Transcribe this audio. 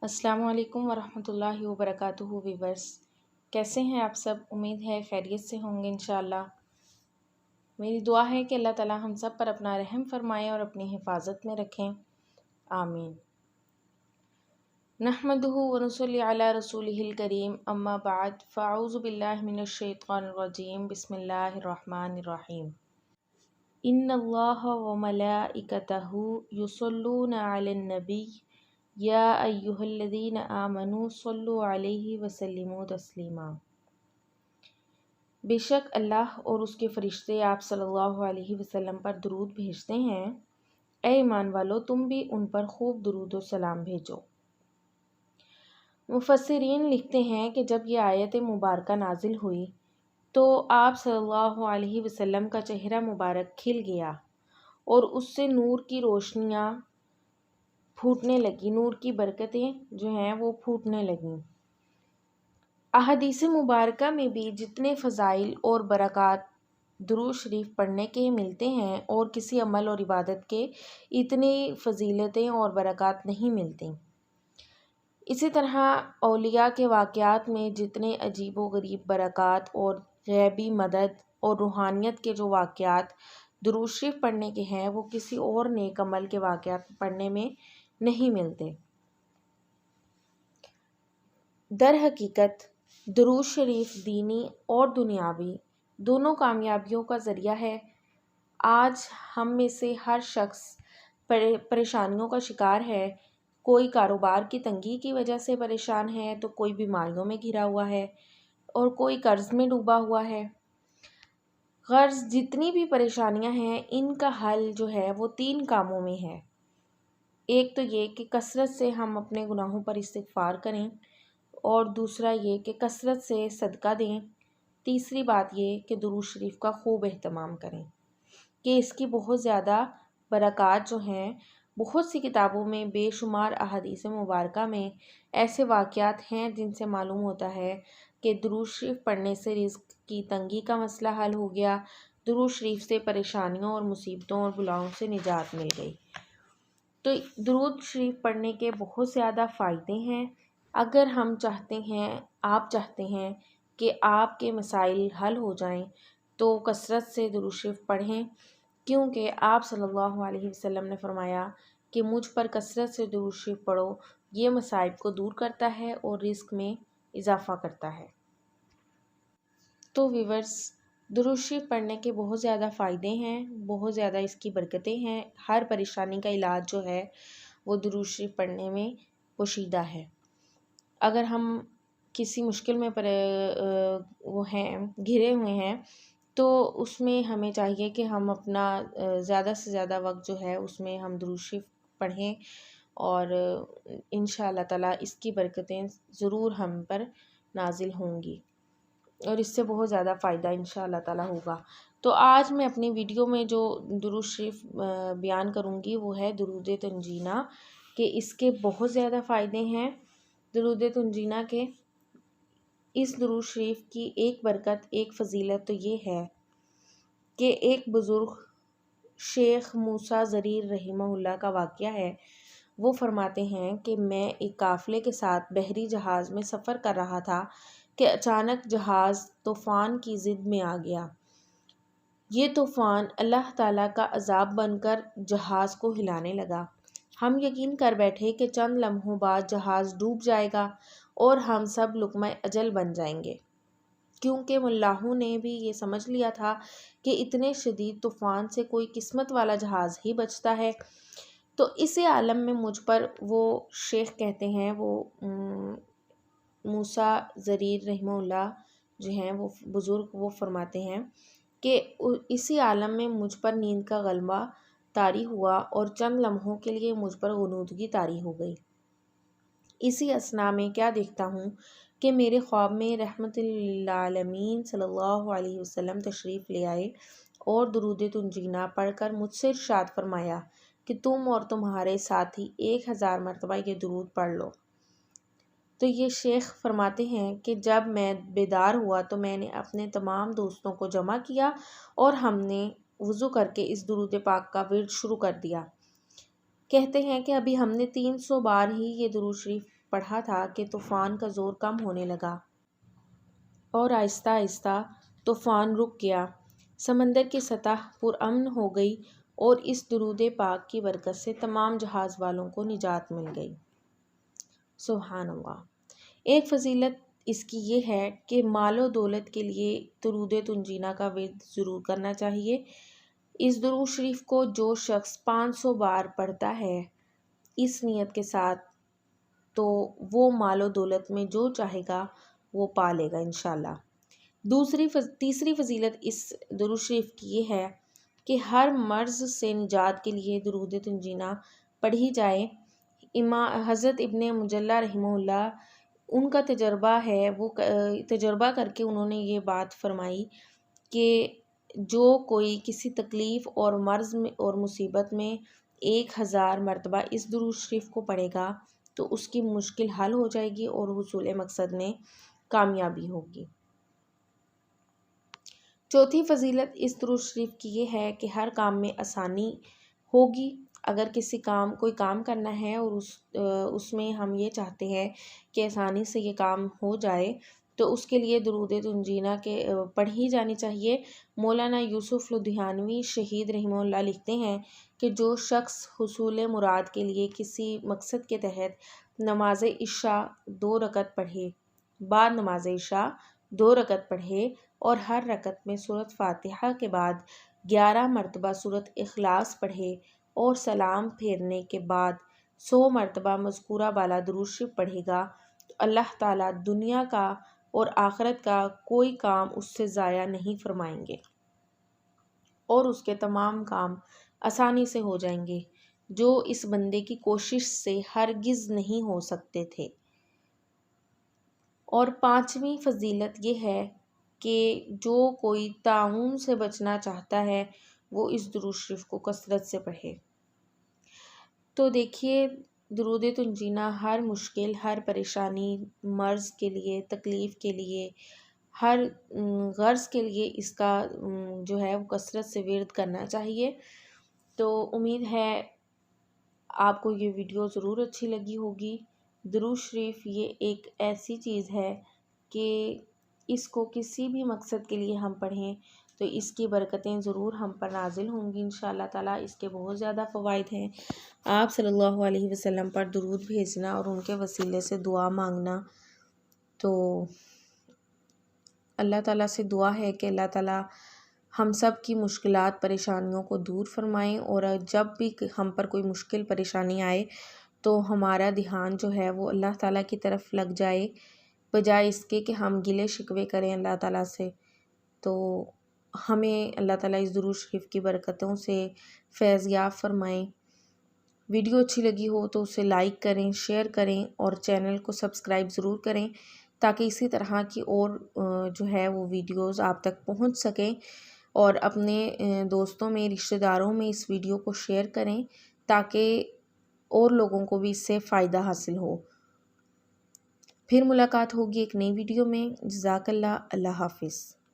السلام علیکم ورحمۃ اللہ وبرکاتہ ویورس، کیسے ہیں آپ سب؟ امید ہے خیریت سے ہوں گے انشاءاللہ۔ میری دعا ہے کہ اللہ تعالی ہم سب پر اپنا رحم فرمائے اور اپنی حفاظت میں رکھیں، آمین۔ نحمدہ ونصلی علی رسولہ الکریم، اما بعد فاعوذ باللہ من الشیطان الرجیم، بسم اللہ الرحمن الرحیم۔ ان اللہ وملائکتہ یصلون علی النبی یا ایہا الذین آمنوا صلوا علیہ وسلموا تسلیما۔ بے شک اللہ اور اس کے فرشتے آپ صلی اللہ علیہ وسلم پر درود بھیجتے ہیں، اے ایمان والو تم بھی ان پر خوب درود و سلام بھیجو۔ مفسرین لکھتے ہیں کہ جب یہ آیت مبارکہ نازل ہوئی تو آپ صلی اللہ علیہ وسلم کا چہرہ مبارک کھل گیا اور اس سے نور کی روشنیاں پھوٹنے لگی، نور کی برکتیں جو ہیں وہ پھوٹنے لگیں۔ احادیث مبارکہ میں بھی جتنے فضائل اور برکات درود شریف پڑھنے کے ملتے ہیں اور کسی عمل اور عبادت کے اتنی فضیلتیں اور برکات نہیں ملتی۔ اسی طرح اولیاء کے واقعات میں جتنے عجیب و غریب برکات اور غیبی مدد اور روحانیت کے جو واقعات درود شریف پڑھنے کے ہیں وہ کسی اور نیک عمل کے واقعات پڑھنے میں نہیں ملتے۔ در حقیقت درود شریف دینی اور دنیاوی دونوں کامیابیوں کا ذریعہ ہے۔ آج ہم میں سے ہر شخص پریشانیوں کا شکار ہے، کوئی کاروبار کی تنگی کی وجہ سے پریشان ہے تو کوئی بیماریوں میں گھرا ہوا ہے اور کوئی قرض میں ڈوبا ہوا ہے۔ غرض جتنی بھی پریشانیاں ہیں ان کا حل جو ہے وہ 3 کاموں میں ہے۔ ایک تو یہ کہ کثرت سے ہم اپنے گناہوں پر استغفار کریں، اور دوسرا یہ کہ کثرت سے صدقہ دیں، تیسری بات یہ کہ درود شریف کا خوب اہتمام کریں کہ اس کی بہت زیادہ برکات جو ہیں، بہت سی کتابوں میں بے شمار احادیث مبارکہ میں ایسے واقعات ہیں جن سے معلوم ہوتا ہے کہ درود شریف پڑھنے سے رزق کی تنگی کا مسئلہ حل ہو گیا، درود شریف سے پریشانیوں اور مصیبتوں اور بلاؤں سے نجات مل گئی۔ تو درود شریف پڑھنے کے بہت زیادہ فائدے ہیں۔ اگر ہم چاہتے ہیں، آپ چاہتے ہیں کہ آپ کے مسائل حل ہو جائیں تو کثرت سے درود شریف پڑھیں، کیونکہ آپ صلی اللہ علیہ وسلم نے فرمایا کہ مجھ پر کثرت سے درود شریف پڑھو، یہ مصائب کو دور کرتا ہے اور رزق میں اضافہ کرتا ہے۔ تو ویورس، درود شریف پڑھنے کے بہت زیادہ فائدے ہیں، بہت زیادہ اس کی برکتیں ہیں۔ ہر پریشانی کا علاج جو ہے وہ درود شریف پڑھنے میں پوشیدہ ہے۔ اگر ہم کسی مشکل میں وہ ہیں گھرے ہوئے ہیں تو اس میں ہمیں چاہیے کہ ہم اپنا زیادہ سے زیادہ وقت جو ہے اس میں ہم درود شریف پڑھیں، اور انشاءاللہ تعالیٰ اس کی برکتیں ضرور ہم پر نازل ہوں گی اور اس سے بہت زیادہ فائدہ انشاءاللہ تعالیٰ ہوگا۔ تو آج میں اپنی ویڈیو میں جو درود شریف بیان کروں گی وہ ہے درود تنجینہ، کہ اس کے بہت زیادہ فائدے ہیں درود تنجینہ کے۔ اس درود شریف کی ایک برکت، ایک فضیلت تو یہ ہے کہ ایک بزرگ شیخ موسیٰ ضریر رحمہ اللہ کا واقعہ ہے۔ وہ فرماتے ہیں کہ میں ایک قافلے کے ساتھ بحری جہاز میں سفر کر رہا تھا کہ اچانک جہاز طوفان کی زد میں آ گیا۔ یہ طوفان اللہ تعالیٰ کا عذاب بن کر جہاز کو ہلانے لگا۔ ہم یقین کر بیٹھے کہ چند لمحوں بعد جہاز ڈوب جائے گا اور ہم سب لقمہ اجل بن جائیں گے، کیونکہ ملاحوں نے بھی یہ سمجھ لیا تھا کہ اتنے شدید طوفان سے کوئی قسمت والا جہاز ہی بچتا ہے۔ تو اسی عالم میں مجھ پر وہ شیخ کہتے ہیں، وہ موسیٰ ضریر رحمہ اللہ جو ہیں وہ بزرگ، وہ فرماتے ہیں کہ اسی عالم میں مجھ پر نیند کا غلبہ طاری ہوا اور چند لمحوں کے لیے مجھ پر غنودگی طاری ہو گئی۔ اسی اثناء میں کیا دیکھتا ہوں کہ میرے خواب میں رحمت للعالمین صلی اللہ علیہ وسلم تشریف لے آئے اور درود تنجینہ پڑھ کر مجھ سے ارشاد فرمایا کہ تم اور تمہارے ساتھی 1000 مرتبہ یہ درود پڑھ لو۔ تو یہ شیخ فرماتے ہیں کہ جب میں بیدار ہوا تو میں نے اپنے تمام دوستوں کو جمع کیا اور ہم نے وضو کر کے اس درود پاک کا ورد شروع کر دیا۔ کہتے ہیں کہ ابھی ہم نے 300 بار ہی یہ درود شریف پڑھا تھا کہ طوفان کا زور کم ہونے لگا اور آہستہ آہستہ طوفان رک گیا، سمندر کی سطح پرامن ہو گئی اور اس درود پاک کی برکت سے تمام جہاز والوں کو نجات مل گئی۔ سبحان اللہ۔ ایک فضیلت اس کی یہ ہے کہ مال و دولت کے لیے درود تنجینا کا ورد ضرور کرنا چاہیے۔ اس درود شریف کو جو شخص 500 بار پڑھتا ہے اس نیت کے ساتھ، تو وہ مال و دولت میں جو چاہے گا وہ پا لے گا انشاءاللہ۔ تیسری فضیلت اس درود شریف کی یہ ہے کہ ہر مرض سے نجات کے لیے درود تنجینا پڑھی جائے۔ حضرت ابن مجلہ رحمہ اللہ، ان کا تجربہ ہے، وہ تجربہ کر کے انہوں نے یہ بات فرمائی کہ جو کوئی کسی تکلیف اور مرض میں اور مصیبت میں 1000 مرتبہ اس درود شریف کو پڑھے گا تو اس کی مشکل حل ہو جائے گی اور حصول مقصد میں کامیابی ہوگی۔ چوتھی فضیلت اس درود شریف کی یہ ہے کہ ہر کام میں آسانی ہوگی۔ اگر کوئی کام کرنا ہے اور اس میں ہم یہ چاہتے ہیں کہ آسانی سے یہ کام ہو جائے تو اس کے لیے درود تنجینا پڑھی جانی چاہیے۔ مولانا یوسف لدھیانوی شہید رحمہ اللہ لکھتے ہیں کہ جو شخص حصول مراد کے لیے کسی مقصد کے تحت نماز عشاء 2 رکعت پڑھے، بعد نماز عشاء 2 رکعت پڑھے اور ہر رکعت میں سورۃ فاتحہ کے بعد 11 مرتبہ سورۃ اخلاص پڑھے اور سلام پھیرنے کے بعد 100 مرتبہ مذکورہ بالا درود شریف پڑھے گا تو اللہ تعالیٰ دنیا کا اور آخرت کا کوئی کام اس سے ضائع نہیں فرمائیں گے اور اس کے تمام کام آسانی سے ہو جائیں گے جو اس بندے کی کوشش سے ہرگز نہیں ہو سکتے تھے۔ اور 5ویں فضیلت یہ ہے کہ جو کوئی طاعون سے بچنا چاہتا ہے وہ اس درود شریف کو کثرت سے پڑھے۔ تو دیکھیے، درود تنجینا ہر مشکل، ہر پریشانی، مرض کے لیے، تکلیف کے لیے، ہر غرض کے لیے اس کا جو ہے وہ کثرت سے ورد کرنا چاہیے۔ تو امید ہے آپ کو یہ ویڈیو ضرور اچھی لگی ہوگی۔ درود شریف یہ ایک ایسی چیز ہے کہ اس کو کسی بھی مقصد کے لیے ہم پڑھیں تو اس کی برکتیں ضرور ہم پر نازل ہوں گی انشاءاللہ تعالیٰ۔ اس کے بہت زیادہ فوائد ہیں۔ آپ صلی اللہ علیہ وسلم پر درود بھیجنا اور ان کے وسیلے سے دعا مانگنا، تو اللہ تعالیٰ سے دعا ہے کہ اللہ تعالیٰ ہم سب کی مشکلات پریشانیوں کو دور فرمائیں، اور جب بھی ہم پر کوئی مشکل پریشانی آئے تو ہمارا دھیان جو ہے وہ اللہ تعالیٰ کی طرف لگ جائے، بجائے اس کے کہ ہم گلے شکوے کریں اللہ تعالیٰ سے۔ تو ہمیں اللہ تعالیٰ اس درود شریف کی برکتوں سے فیض یاب فرمائیں۔ ویڈیو اچھی لگی ہو تو اسے لائک کریں، شیئر کریں اور چینل کو سبسکرائب ضرور کریں تاکہ اسی طرح کی اور جو ہے وہ ویڈیوز آپ تک پہنچ سکیں، اور اپنے دوستوں میں، رشتہ داروں میں اس ویڈیو کو شیئر کریں تاکہ اور لوگوں کو بھی اس سے فائدہ حاصل ہو۔ پھر ملاقات ہوگی ایک نئی ویڈیو میں۔ جزاک اللہ، اللہ حافظ۔